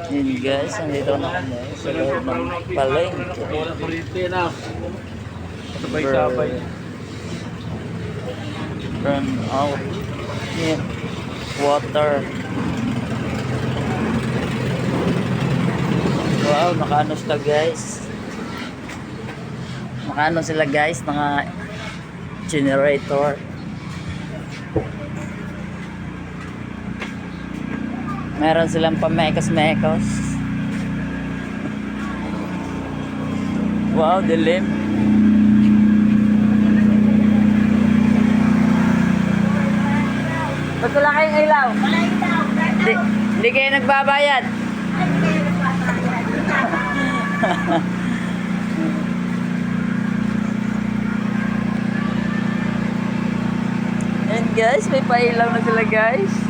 Yun guys, nandito na kami sa loob ng palengke. Wala kurite na. Sabay-sabay. Run out. Yun. Water. Wow, nakaano sila guys. Nakaano sila guys, mga generator. Meron silang pamekos-mekos. Wow, dilim. Ba't wala kayong ilaw? Wala ilaw. Hindi kayo nagbabayad. And guys, may pailaw na sila guys.